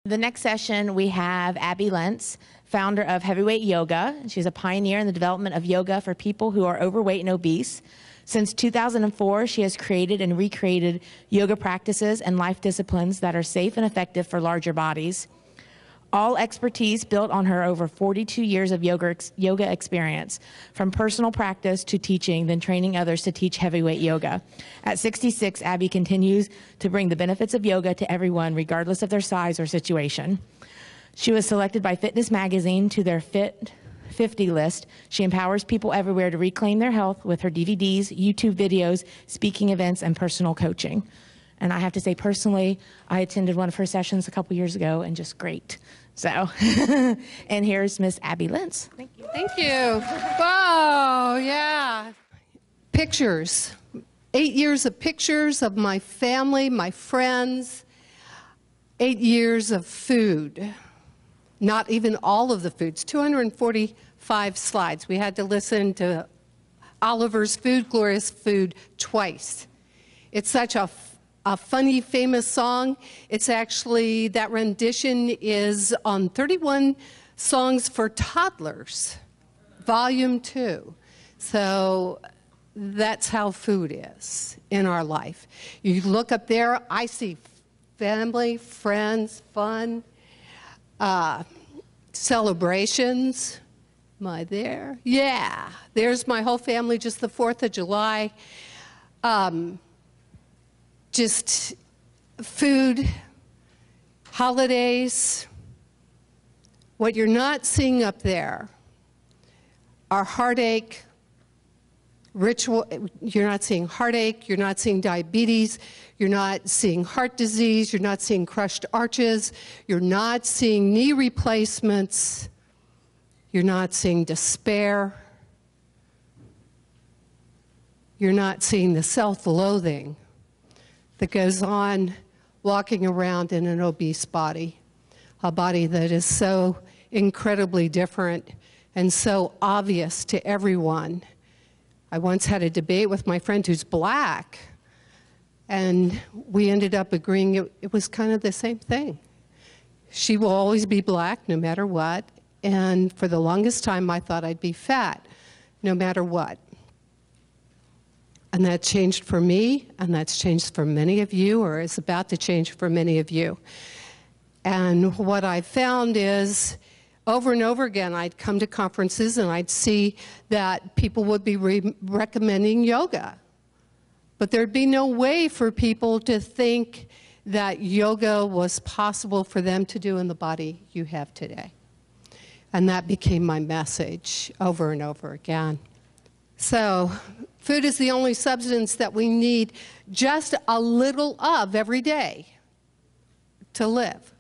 The next session, we have Abby Lentz, founder of Heavyweight Yoga. She's a pioneer in the development of yoga for people who are overweight and obese. Since 2004, she has created and recreated yoga practices and life disciplines that are safe and effective for larger bodies. All expertise built on her over 42 years of yoga experience, from personal practice to teaching, then training others to teach heavyweight yoga. At 66, Abby continues to bring the benefits of yoga to everyone, regardless of their size or situation. She was selected by Fitness Magazine to their Fit 50 list. She empowers people everywhere to reclaim their health with her DVDs, YouTube videos, speaking events, and personal coaching. And I have to say, personally, I attended one of her sessions a couple years ago, and just great. So, and here's Miss Abby Lentz. Thank you. Thank you. Whoa, yeah. Pictures. 8 years of pictures of my family, my friends. 8 years of food. Not even all of the foods. 245 slides. We had to listen to Oliver's Food, Gloria's Food twice. It's such a funny, famous song. It's actually, that rendition is on 31 Songs for Toddlers, Volume 2. So that's how food is in our life. You look up there, I see family, friends, fun, celebrations. Am I there? Yeah, there's my whole family, just the 4th of July. Just food, holidays. What you're not seeing up there are heartache, ritual. You're not seeing heartache, you're not seeing diabetes, you're not seeing heart disease, you're not seeing crushed arches, you're not seeing knee replacements, you're not seeing despair, you're not seeing the self-loathing that goes on walking around in an obese body, a body that is so incredibly different and so obvious to everyone. I once had a debate with my friend who's black, and we ended up agreeing it was kind of the same thing. She will always be black no matter what, and for the longest time I thought I'd be fat no matter what. And that changed for me, and that's changed for many of you, or is about to change for many of you. And what I found is, over and over again, I'd come to conferences and I'd see that people would be recommending yoga. But there'd be no way for people to think that yoga was possible for them to do in the body you have today. And that became my message over and over again. So, food is the only substance that we need just a little of every day to live.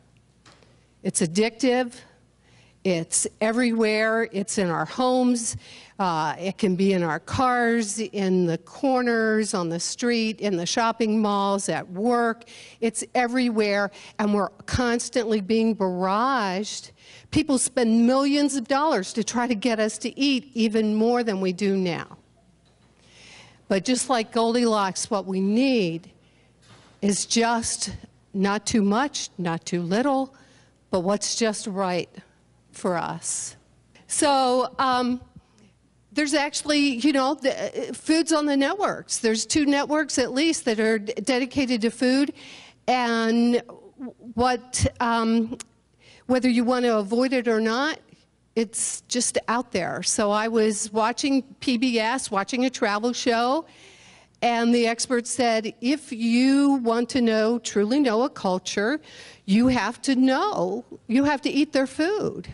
It's addictive. It's everywhere. It's in our homes. It can be in our cars, in the corners, on the street, in the shopping malls, at work. It's everywhere, and we're constantly being barraged. People spend millions of dollars to try to get us to eat even more than we do now. But just like Goldilocks, what we need is just not too much, not too little, but what's just right for us. So there's actually, you know, food's on the networks. There's 2 networks at least that are dedicated to food, and whether you want to avoid it or not, it's just out there. So I was watching PBS, watching a travel show, and the expert said, if you want to truly know a culture, you have to eat their food.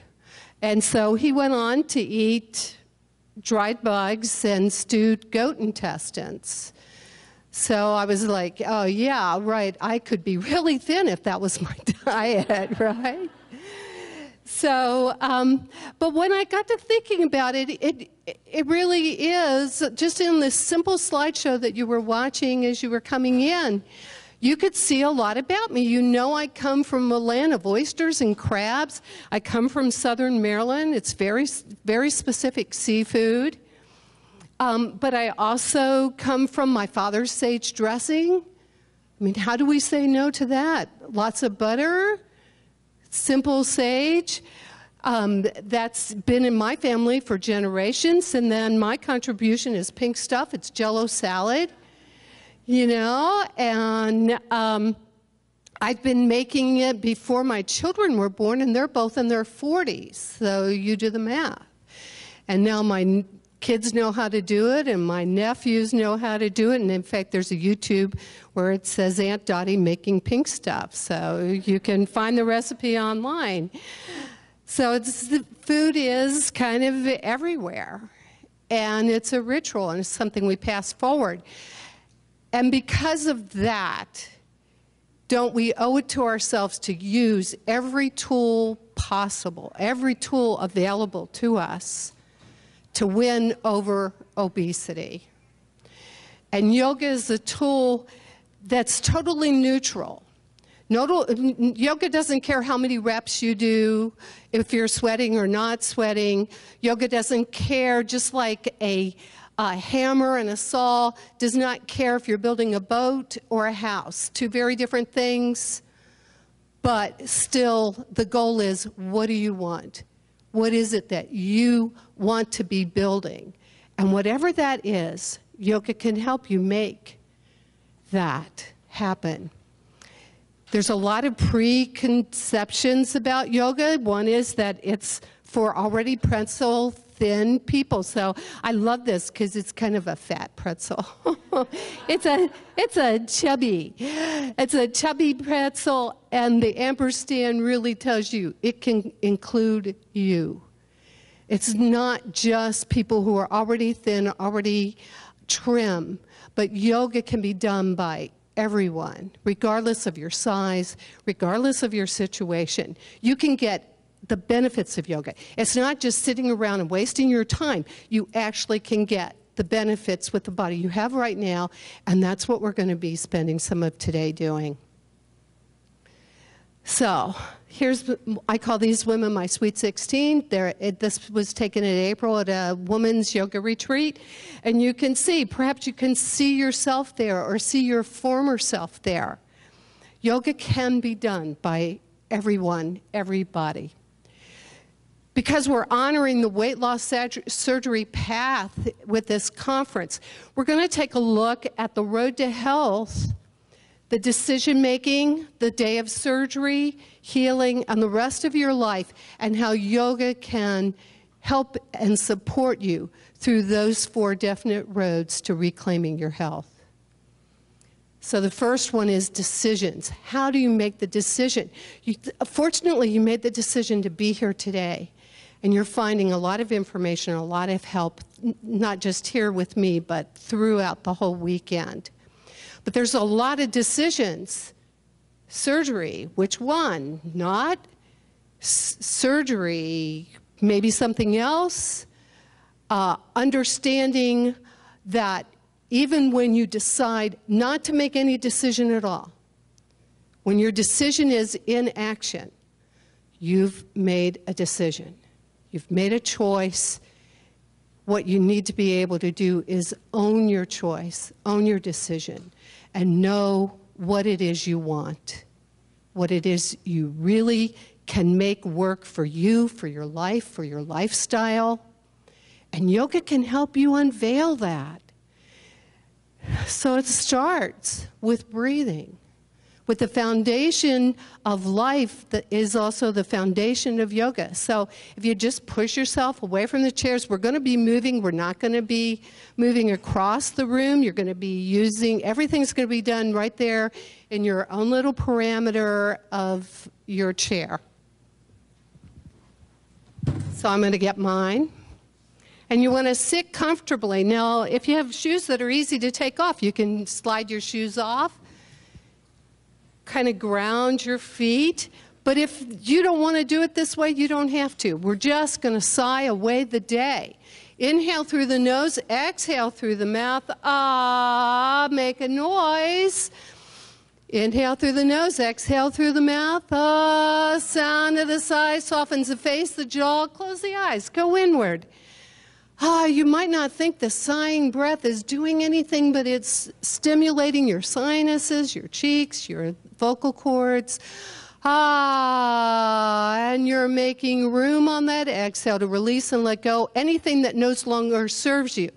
And so he went on to eat dried bugs and stewed goat intestines. So I was like, oh yeah, right, I could be really thin if that was my diet, right? So, but when I got to thinking about it, it really is, just in this simple slideshow that you were watching as you were coming in, you could see a lot about me. You know, I come from a land of oysters and crabs. I come from southern Maryland. It's very, very specific seafood. But I also come from my father's sage dressing. I mean, how do we say no to that? Lots of butter, simple sage. That's been in my family for generations, and then my contribution is pink stuff. It's Jell-O salad, you know, and I've been making it before my children were born, and they're both in their 40s, so you do the math. And now my kids know how to do it, and my nephews know how to do it, and in fact, there's a YouTube where it says Aunt Dottie making pink stuff, so you can find the recipe online. So the food is kind of everywhere, and it's a ritual, and it's something we pass forward. And because of that, don't we owe it to ourselves to use every tool possible, every tool available to us to win over obesity? And yoga is a tool that's totally neutral. Yoga doesn't care how many reps you do, if you're sweating or not sweating. Yoga doesn't care, just like a hammer and a saw does not care if you're building a boat or a house. Two very different things, but still the goal is, what do you want? What is it that you want to be building? And whatever that is, yoga can help you make that happen. There's a lot of preconceptions about yoga. One is that it's for already pretzel thin people. So I love this because it's kind of a fat pretzel. It's a chubby pretzel, and the ampersand really tells you it can include you. It's not just people who are already thin, already trim, but yoga can be done by everyone, regardless of your size, regardless of your situation. You can get the benefits of yoga. It's not just sitting around and wasting your time. You actually can get the benefits with the body you have right now, and that's what we're going to be spending some of today doing. So I call these women my Sweet 16. This was taken in April at a women's yoga retreat. And you can see, perhaps you can see yourself there or see your former self there. Yoga can be done by everyone, everybody. Because we're honoring the weight loss surgery path with this conference, we're going to take a look at the road to health, the decision-making, the day of surgery, healing, and the rest of your life, and how yoga can help and support you through those 4 definite roads to reclaiming your health. So the first one is decisions. How do you make the decision? Fortunately, you made the decision to be here today, and you're finding a lot of information, a lot of help, not just here with me, but throughout the whole weekend. But there's a lot of decisions. Surgery, which one? Not surgery, maybe something else. Understanding that even when you decide not to make any decision at all, when your decision is in action, you've made a decision. You've made a choice. What you need to be able to do is own your choice, own your decision, and know what it is you want, what it is you really can make work for you, for your life, for your lifestyle. And yoga can help you unveil that. So it starts with breathing, with the foundation of life that is also the foundation of yoga. So if you just push yourself away from the chairs, we're going to be moving. We're not going to be moving across the room. You're going to be using, everything's going to be done right there in your own little parameter of your chair. So I'm going to get mine. And you want to sit comfortably. Now, if you have shoes that are easy to take off, you can slide your shoes off. Kind of ground your feet. But if you don't want to do it this way, you don't have to. We're just going to sigh away the day. Inhale through the nose, exhale through the mouth. Ah, make a noise. Inhale through the nose, exhale through the mouth. Ah, sound of the sigh softens the face, the jaw. Close the eyes, go inward. Ah, you might not think the sighing breath is doing anything, but it's stimulating your sinuses, your cheeks, your vocal cords. And you're making room on that exhale to release and let go anything that no longer serves you.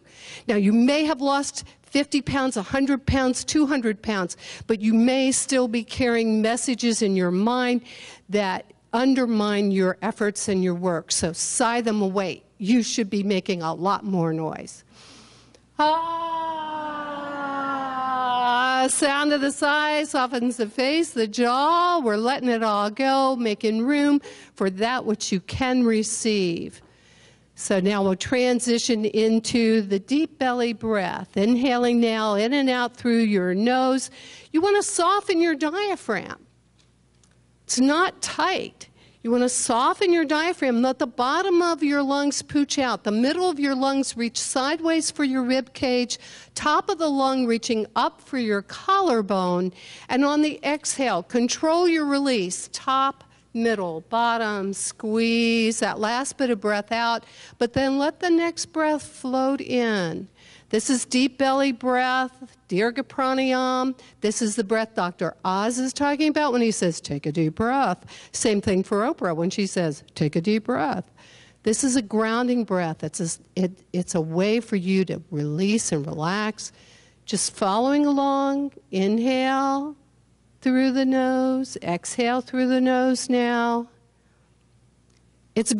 Now, you may have lost 50 pounds, 100 pounds, 200 pounds, but you may still be carrying messages in your mind that undermine your efforts and your work. So sigh them away. You should be making a lot more noise. Sound of the sigh softens the face, the jaw. We're letting it all go, making room for that which you can receive. So now we'll transition into the deep belly breath. Inhaling now in and out through your nose. You want to soften your diaphragm. It's not tight. You want to soften your diaphragm. Let the bottom of your lungs pooch out. The middle of your lungs reach sideways for your rib cage. Top of the lung reaching up for your collarbone. And on the exhale, control your release. Top, middle, bottom, squeeze that last bit of breath out. But then let the next breath float in. This is deep belly breath, Dirga Pranayam. This is the breath Dr. Oz is talking about when he says, take a deep breath. Same thing for Oprah when she says, take a deep breath. This is a grounding breath. It's a way for you to release and relax. Just following along, inhale through the nose, exhale through the nose now. It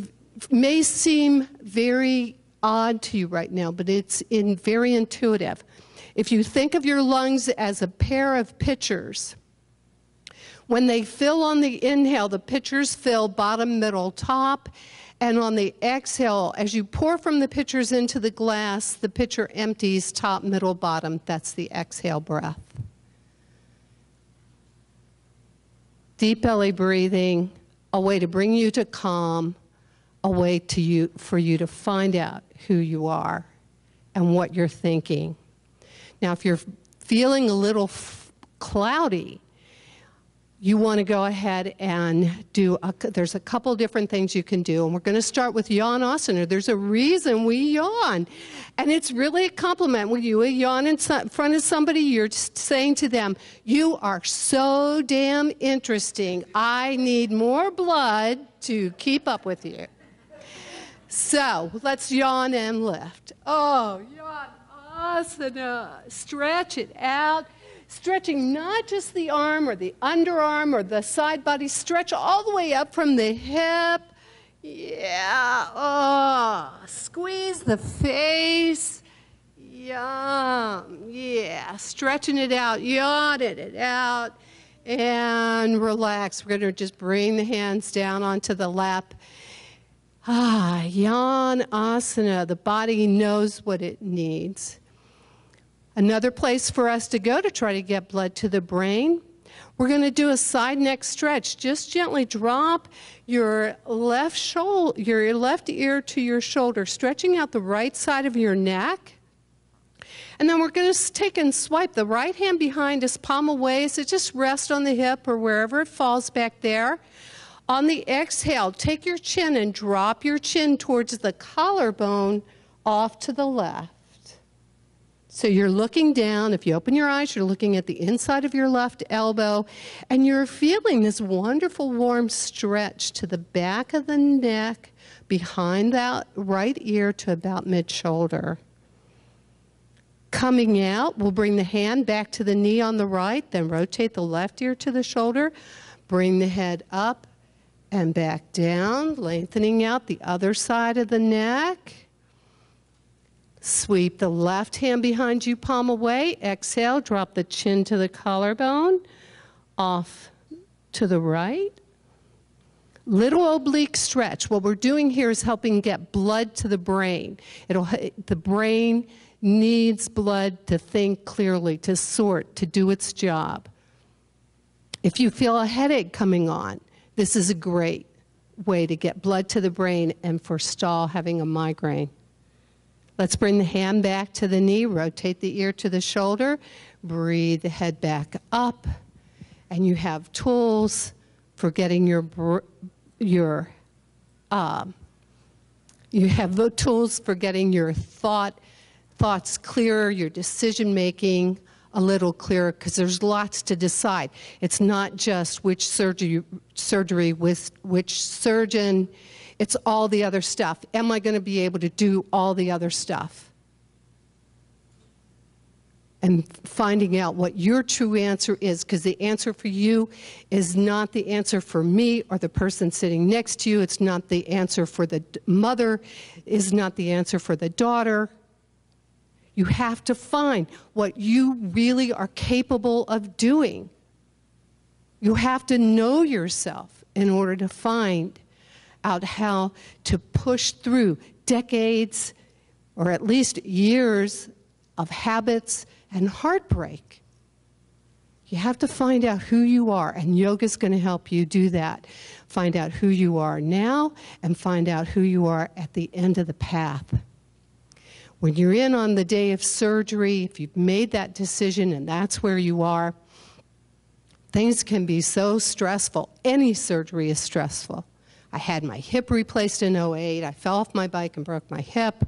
may seem very odd to you right now, but it's very intuitive. If you think of your lungs as a pair of pitchers, when they fill on the inhale, the pitchers fill bottom, middle, top, and on the exhale, as you pour from the pitchers into the glass, the pitcher empties top, middle, bottom. That's the exhale breath. Deep belly breathing, a way to bring you to calm, a way for you to find out who you are and what you're thinking. Now, if you're feeling a little cloudy, you want to go ahead and there's a couple different things you can do. And we're going to start with Yanasana. There's a reason we yawn. And it's really a compliment. When you yawn in front of somebody, you're saying to them, you are so damn interesting. I need more blood to keep up with you. So let's yawn and lift. Oh, Yanasana. Stretch it out. Stretching not just the arm or the underarm or the side body. Stretch all the way up from the hip. Yeah. Oh, squeeze the face. Yum. Yeah. Stretching it out. Yawning it out. And relax. We're going to just bring the hands down onto the lap. Yanasana. The body knows what it needs. Another place for us to go to try to get blood to the brain, we're going to do a side neck stretch. Just gently drop your left ear to your shoulder, stretching out the right side of your neck. And then we're going to take and swipe the right hand behind us, palm away, so just rest on the hip or wherever it falls back there. On the exhale, take your chin and drop your chin towards the collarbone off to the left. So you're looking down. If you open your eyes, you're looking at the inside of your left elbow, and you're feeling this wonderful warm stretch to the back of the neck, behind that right ear to about mid-shoulder. Coming out, we'll bring the hand back to the knee on the right, then rotate the left ear to the shoulder, bring the head up and back down, lengthening out the other side of the neck. Sweep the left hand behind you, palm away. Exhale, drop the chin to the collarbone, off to the right. Little oblique stretch. What we're doing here is helping get blood to the brain. The brain needs blood to think clearly, to sort, to do its job. If you feel a headache coming on, this is a great way to get blood to the brain and forestall having a migraine. Let's bring the hand back to the knee, rotate the ear to the shoulder, breathe the head back up, and you have tools for getting you have the tools for getting your thoughts clearer, your decision making a little clearer, because there's lots to decide. It's not just which surgery with which surgeon, it's all the other stuff. Am I going to be able to do all the other stuff? And finding out what your true answer is, because the answer for you is not the answer for me or the person sitting next to you. It's not the answer for the mother, is not the answer for the daughter. You have to find what you really are capable of doing. You have to know yourself in order to find out how to push through decades or at least years of habits and heartbreak. You have to find out who you are, and yoga's going to help you do that. Find out who you are now and find out who you are at the end of the path. When you're in on the day of surgery, if you've made that decision and that's where you are, things can be so stressful. Any surgery is stressful. I had my hip replaced in '08. I fell off my bike and broke my hip.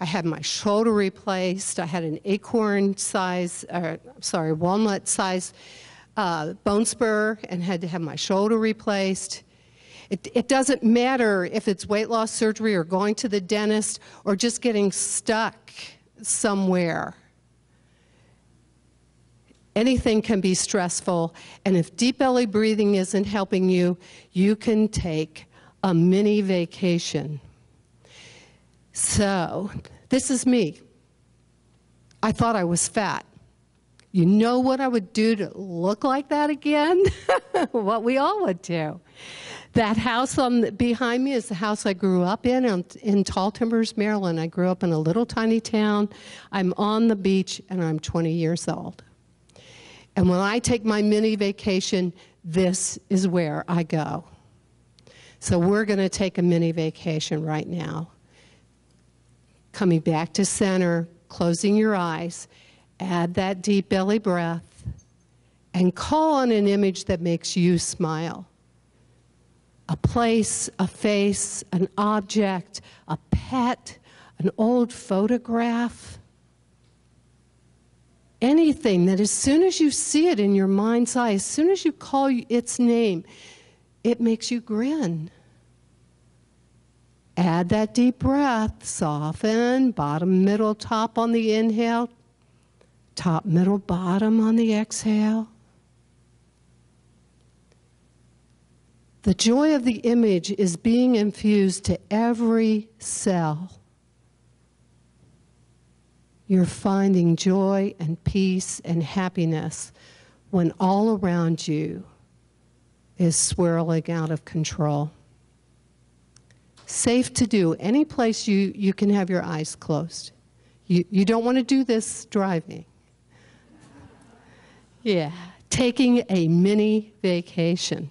I had my shoulder replaced. I had an walnut-size bone spur and had to have my shoulder replaced. It doesn't matter if it's weight loss surgery or going to the dentist or just getting stuck somewhere. Anything can be stressful, and if deep belly breathing isn't helping you, you can take a mini vacation. So, this is me. I thought I was fat. You know what I would do to look like that again? What we all would do. That house behind me is the house I grew up in Tall Timbers, Maryland. I grew up in a little tiny town. I'm on the beach, and I'm 20 years old. And when I take my mini vacation, this is where I go. So we're going to take a mini vacation right now. Coming back to center, closing your eyes, add that deep belly breath, and call on an image that makes you smile. A place, a face, an object, a pet, an old photograph. Anything that as soon as you see it in your mind's eye, as soon as you call its name, it makes you grin. Add that deep breath, soften, bottom, middle, top on the inhale, top, middle, bottom on the exhale. The joy of the image is being infused to every cell. You're finding joy and peace and happiness when all around you is swirling out of control. Safe to do. Any place you can have your eyes closed. You don't want to do this driving. Yeah, taking a mini vacation.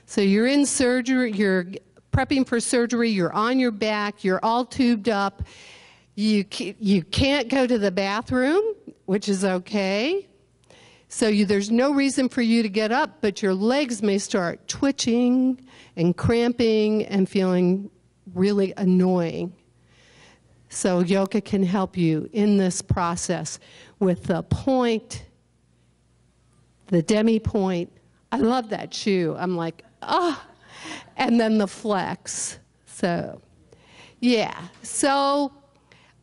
So you're in surgery, you're prepping for surgery, you're on your back, you're all tubed up. You can't go to the bathroom, which is okay. So there's no reason for you to get up, but your legs may start twitching and cramping and feeling really annoying. So yoga can help you in this process with the point, the demi point. I love that shoe. I'm like, ah, and then the flex. So, yeah. So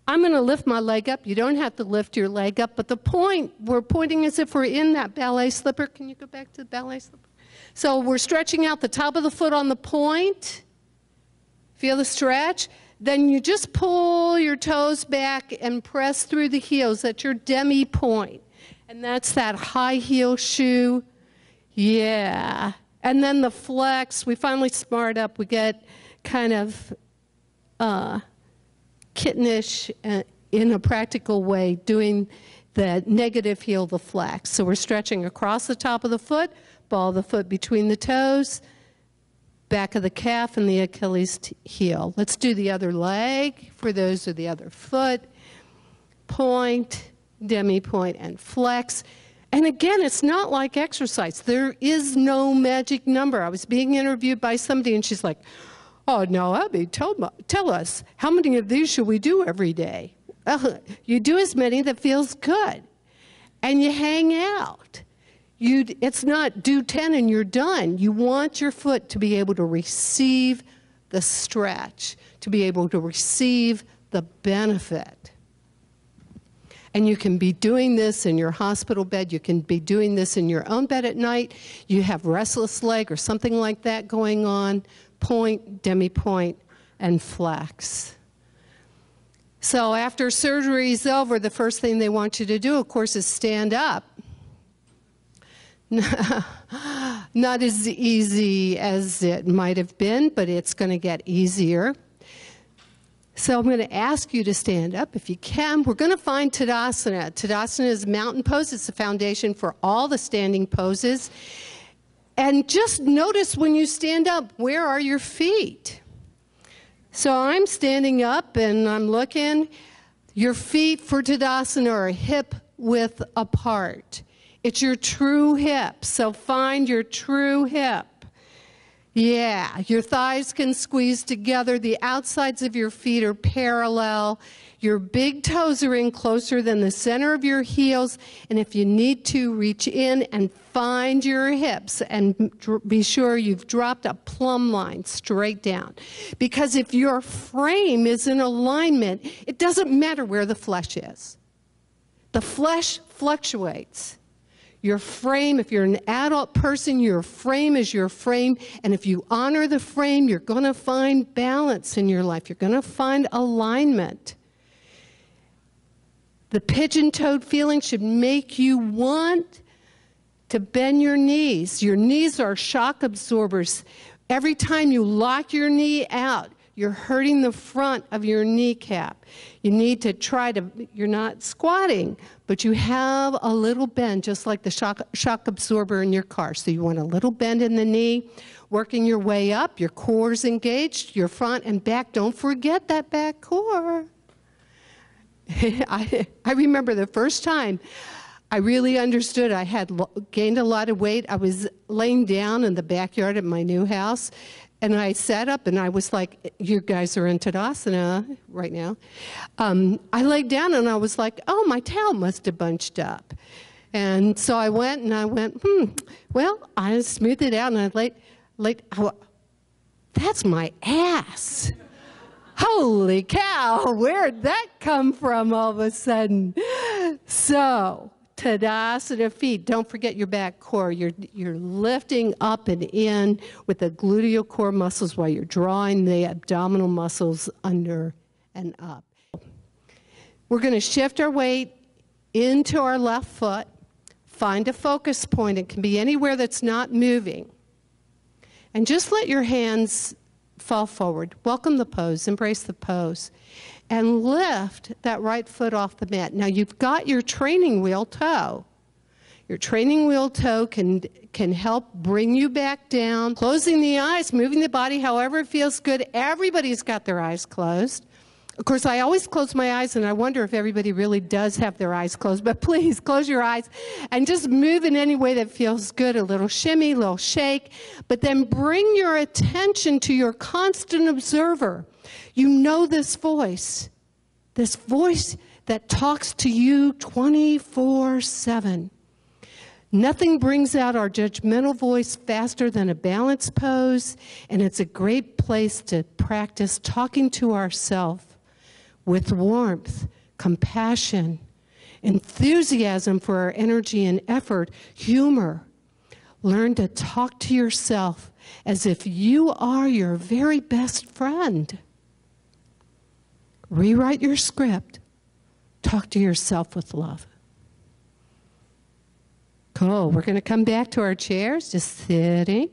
I'm going to lift my leg up. You don't have to lift your leg up, but the point, we're pointing as if we're in that ballet slipper. Can you go back to the ballet slipper? So we're stretching out the top of the foot on the point. Feel the stretch? Then you just pull your toes back and press through the heels. That's your demi point. And that's that high heel shoe. Yeah. And then the flex, we finally smart up. We get kind of kittenish in a practical way, doing the negative heel, the flex. So we're stretching across the top of the foot, ball of the foot between the toes, back of the calf and the Achilles heel. Let's do the other leg for those of the other foot. Point, demi point, and flex. And again, it's not like exercise. There is no magic number. I was being interviewed by somebody, and she's like, oh, no, Abby, tell us, how many of these should we do every day? You do as many that feels good. and you hang out. It's not do 10 and you're done. You want your foot to be able to receive the stretch, to be able to receive the benefit. And you can be doing this in your hospital bed. You can be doing this in your own bed at night. You have restless leg or something like that going on. Point, demi-point, and flex. So after surgery is over, the first thing they want you to do, of course, is stand up. Not as easy as it might have been, but it's going to get easier. So I'm going to ask you to stand up if you can. We're going to find Tadasana. Tadasana is a mountain pose. It's the foundation for all the standing poses. And just notice when you stand up, where are your feet? So I'm standing up and I'm looking. Your feet for Tadasana are hip width apart. It's your true hip, so find your true hip. Yeah, your thighs can squeeze together. The outsides of your feet are parallel. Your big toes are in closer than the center of your heels. And if you need to, reach in and find your hips and be sure you've dropped a plumb line straight down. Because if your frame is in alignment, it doesn't matter where the flesh is. The flesh fluctuates. Your frame, if you're an adult person, your frame is your frame. And if you honor the frame, you're going to find balance in your life. You're going to find alignment. The pigeon-toed feeling should make you want to bend your knees. Your knees are shock absorbers. Every time you lock your knee out, you're hurting the front of your kneecap. You need to try to, you're not squatting, but you have a little bend, just like the shock absorber in your car. So you want a little bend in the knee, working your way up. Your core's engaged, your front and back. Don't forget that back core. I remember the first time I really understood. I had gained a lot of weight. I was laying down in the backyard at my new house. And I sat up and I was like, you guys are in Tadasana right now. I laid down and I was like, oh, my tail must have bunched up. And so I went, well, I smoothed it out and I laid, that's my ass. Holy cow, where'd that come from all of a sudden? So, Tadasana feet, don't forget your back core. You're lifting up and in with the gluteal core muscles while you're drawing the abdominal muscles under and up. We're going to shift our weight into our left foot. Find a focus point. It can be anywhere that's not moving. And just let your hands fall forward. Welcome the pose. Embrace the pose. And lift that right foot off the mat. Now you've got your training wheel toe. Your training wheel toe can help bring you back down. Closing the eyes, moving the body however it feels good. Everybody's got their eyes closed. Of course, I always close my eyes, and I wonder if everybody really does have their eyes closed. But please, close your eyes and just move in any way that feels good. A little shimmy, a little shake. But then bring your attention to your constant observer. You know this voice that talks to you 24/7. Nothing brings out our judgmental voice faster than a balance pose, and it's a great place to practice talking to ourselves with warmth, compassion, enthusiasm for our energy and effort, humor. Learn to talk to yourself as if you are your very best friend. Rewrite your script. Talk to yourself with love. Cool. We're going to come back to our chairs, just sitting.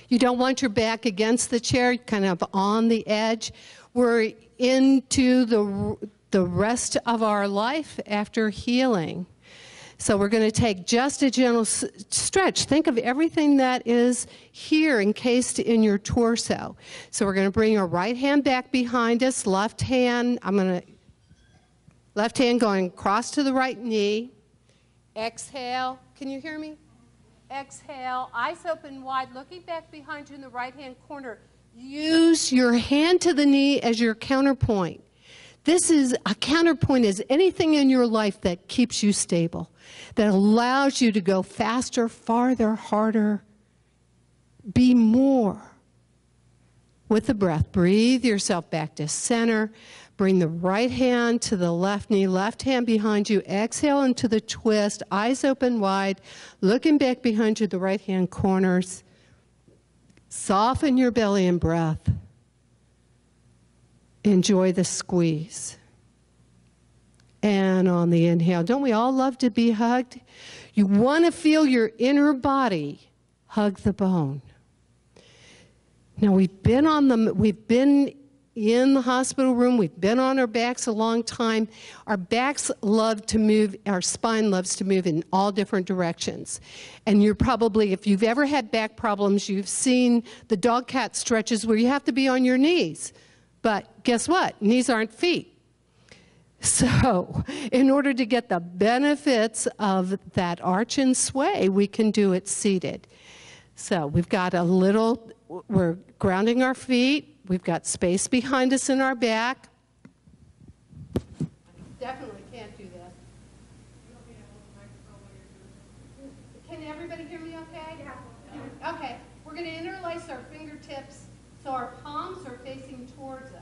You don't want your back against the chair, kind of on the edge. We're into the rest of our life after healing. So we're going to take just a gentle stretch. Think of everything that is here encased in your torso. So we're going to bring our right hand back behind us, left hand going across to the right knee. Exhale. Can you hear me? Exhale, eyes open wide, looking back behind you in the right-hand corner. Use your hand to the knee as your counterpoint. This is a counterpoint is anything in your life that keeps you stable, that allows you to go faster, farther, harder, be more. With the breath, breathe yourself back to center. Bring the right hand to the left knee, left hand behind you. Exhale into the twist, eyes open wide, looking back behind you, the right hand corners. Soften your belly and breath. Enjoy the squeeze. And on the inhale, don't we all love to be hugged? You want to feel your inner body hug the bone. Now we've been in the hospital room, we've been on our backs a long time. Our backs love to move, our spine loves to move in all different directions. And you're probably, if you've ever had back problems, you've seen the dog cat stretches where you have to be on your knees. But guess what? Knees aren't feet. So in order to get the benefits of that arch and sway, we can do it seated. So we've got we're grounding our feet. We've got space behind us in our back. Definitely can't do this. Can everybody hear me okay? Yeah. Okay. We're going to interlace our fingertips so our palms are facing towards us.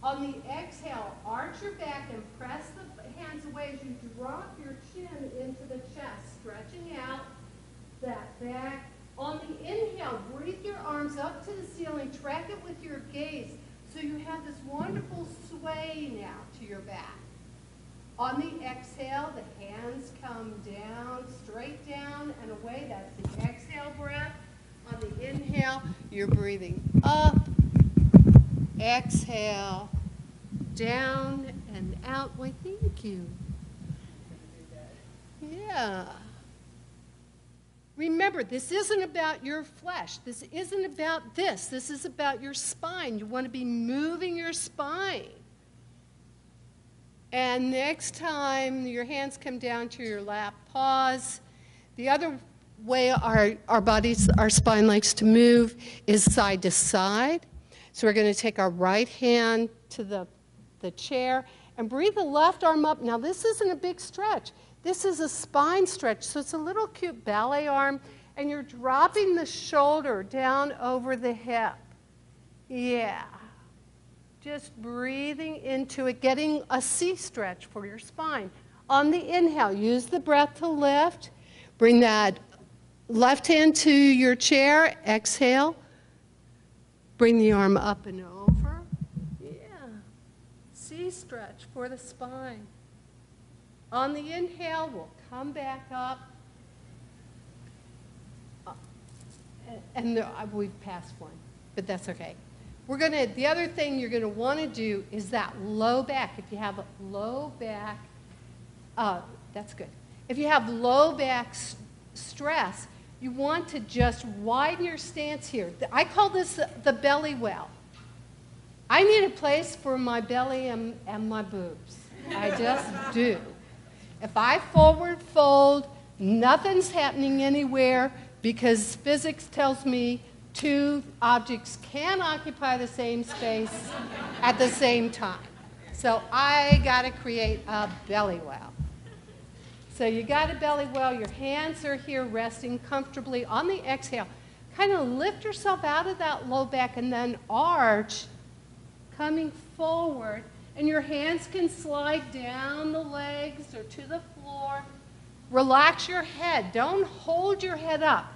On the exhale, arch your back and press the hands away as you drop your chin into the chest, stretching out that back. On the inhale, breathe your arms up to the ceiling, track it with your gaze, so you have this wonderful sway now to your back. On the exhale, the hands come down, straight down and away. That's the exhale breath. On the inhale, you're breathing up, exhale, down and out. Why, thank you. Yeah. Remember, this isn't about your flesh. This isn't about this. This is about your spine. You want to be moving your spine. And next time your hands come down to your lap, pause. The other way our bodies, our spine likes to move is side to side. So we're going to take our right hand to the chair and breathe the left arm up. Now this isn't a big stretch. This is a spine stretch, so it's a little cute ballet arm, and you're dropping the shoulder down over the hip. Yeah. Just breathing into it, getting a C stretch for your spine. On the inhale, use the breath to lift. Bring that left hand to your chair. Exhale. Bring the arm up and over. Yeah. C stretch for the spine. On the inhale, we'll come back up. And we've passed one, but that's okay. The other thing you're going to want to do is that low back. If you have a low back, that's good. If you have low back stress, you want to just widen your stance here. I call this the belly well. I need a place for my belly and my boobs. I just do. If I forward fold, nothing's happening anywhere because physics tells me two objects can occupy the same space at the same time. So I got to create a belly well. So you got a belly well. Your hands are here resting comfortably. On the exhale, kind of lift yourself out of that low back and then arch, coming forward. And your hands can slide down the legs or to the floor. Relax your head. Don't hold your head up.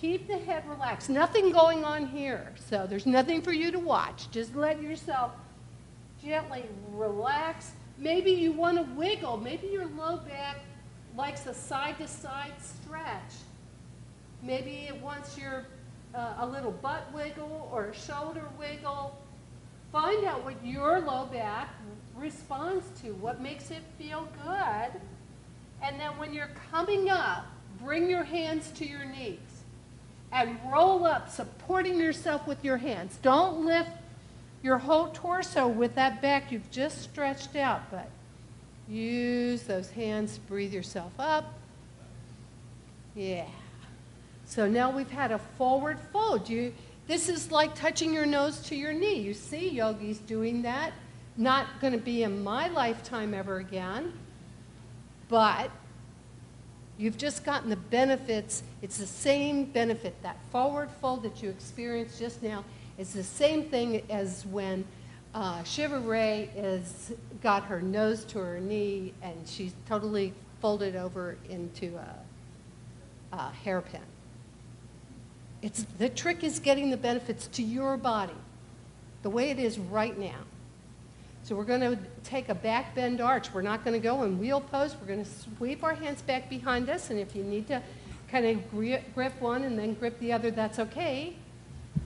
Keep the head relaxed. Nothing going on here. So there's nothing for you to watch. Just let yourself gently relax. Maybe you want to wiggle. Maybe your low back likes a side-to-side stretch. Maybe it wants a little butt wiggle or a shoulder wiggle. Find out what your low back responds to, what makes it feel good. And then when you're coming up, bring your hands to your knees and roll up, supporting yourself with your hands. Don't lift your whole torso with that back you've just stretched out, but use those hands to breathe yourself up. Yeah. So now we've had a forward fold. This is like touching your nose to your knee. You see yogis doing that. not going to be in my lifetime ever again, but you've just gotten the benefits. It's the same benefit. That forward fold that you experienced just now is the same thing as when Shiva Ray got her nose to her knee and she's totally folded over into a hairpin. The trick is getting the benefits to your body, the way it is right now. So we're going to take a back bend arch. We're not going to go in wheel pose. We're going to sweep our hands back behind us, and if you need to kind of grip one and then grip the other, that's okay.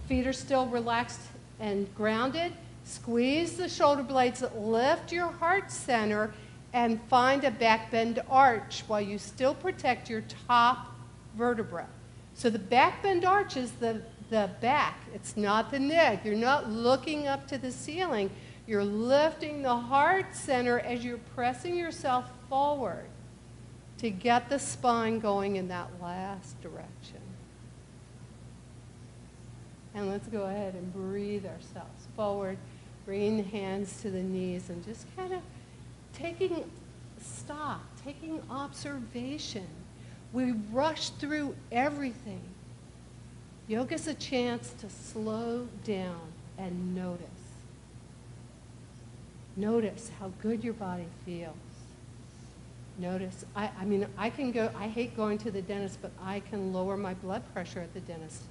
Feet are still relaxed and grounded. Squeeze the shoulder blades, lift your heart center, and find a back bend arch while you still protect your top vertebra. So the back bend arch is the back. It's not the neck. You're not looking up to the ceiling. You're lifting the heart center as you're pressing yourself forward to get the spine going in that last direction. And let's go ahead and breathe ourselves forward, bringing the hands to the knees and just kind of taking stock, taking observation. We rush through everything. Yoga's a chance to slow down and notice. Notice how good your body feels. Notice, I hate going to the dentist, but I can lower my blood pressure at the dentist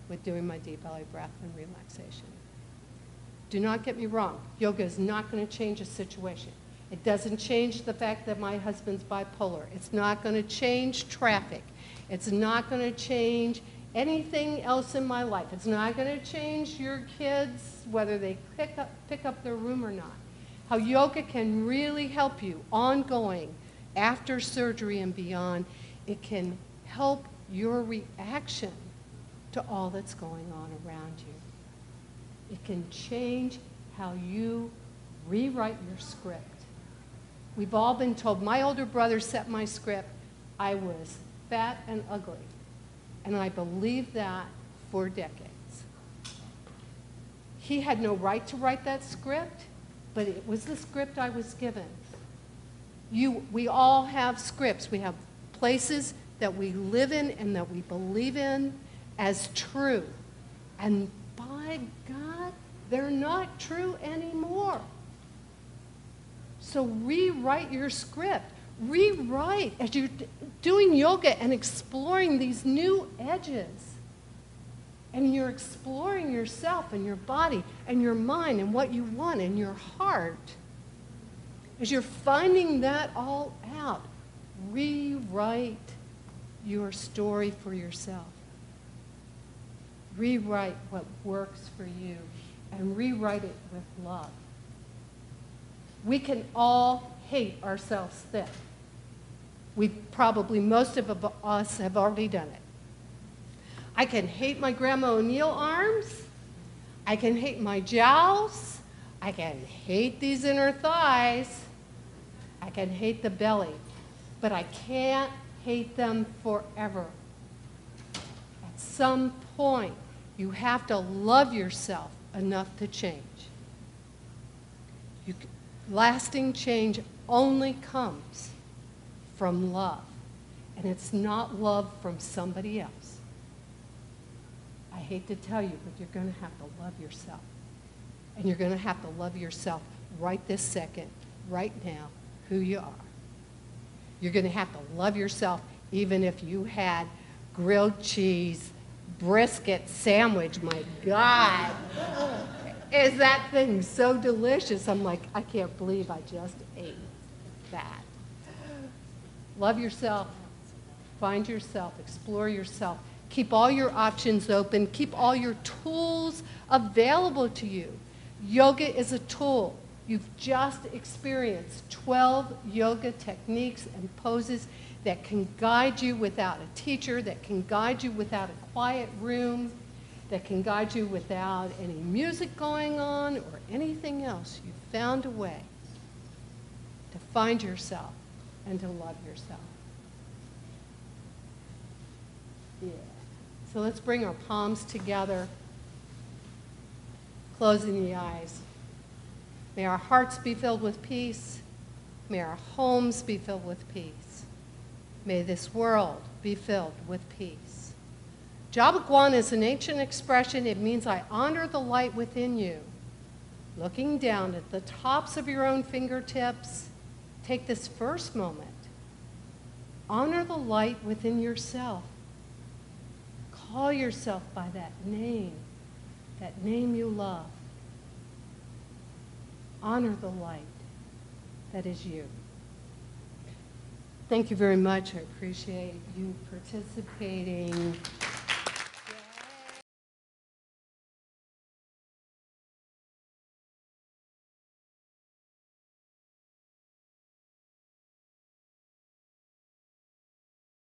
with doing my deep belly breath and relaxation. Do not get me wrong. Yoga is not going to change a situation. It doesn't change the fact that my husband's bipolar. It's not going to change traffic. It's not going to change anything else in my life. It's not going to change your kids, whether they pick up their room or not. How yoga can really help you ongoing after surgery and beyond. It can help your reaction to all that's going on around you. It can change how you rewrite your script. We've all been told, my older brother set my script, I was fat and ugly. And I believed that for decades. He had no right to write that script, but it was the script I was given. We all have scripts. We have places that we live in and that we believe in as true. And by God, they're not true anymore. So rewrite your script. Rewrite as you're doing yoga and exploring these new edges. And you're exploring yourself and your body and your mind and what you want and your heart. As you're finding that all out, rewrite your story for yourself. Rewrite what works for you and rewrite it with love. We can all hate ourselves thin. Most of us have already done it. I can hate my Grandma O'Neill arms. I can hate my jowls. I can hate these inner thighs. I can hate the belly. But I can't hate them forever. At some point, you have to love yourself enough to change. Lasting change only comes from love. And it's not love from somebody else. I hate to tell you, but you're going to have to love yourself. And you're going to have to love yourself right this second, right now, who you are. You're going to have to love yourself even if you had grilled cheese, brisket sandwich. My God. Is that thing so delicious? I'm like, I can't believe I just ate that. Love yourself. Find yourself. Explore yourself. Keep all your options open. Keep all your tools available to you. Yoga is a tool. You've just experienced 12 yoga techniques and poses that can guide you without a teacher, that can guide you without a quiet room, that can guide you without any music going on or anything else. You've found a way to find yourself and to love yourself. Yeah. So let's bring our palms together, closing the eyes. May our hearts be filled with peace. May our homes be filled with peace. May this world be filled with peace. Jabagwan is an ancient expression. It means I honor the light within you. Looking down at the tops of your own fingertips, take this first moment. Honor the light within yourself. Call yourself by that name you love. Honor the light that is you. Thank you very much. I appreciate you participating.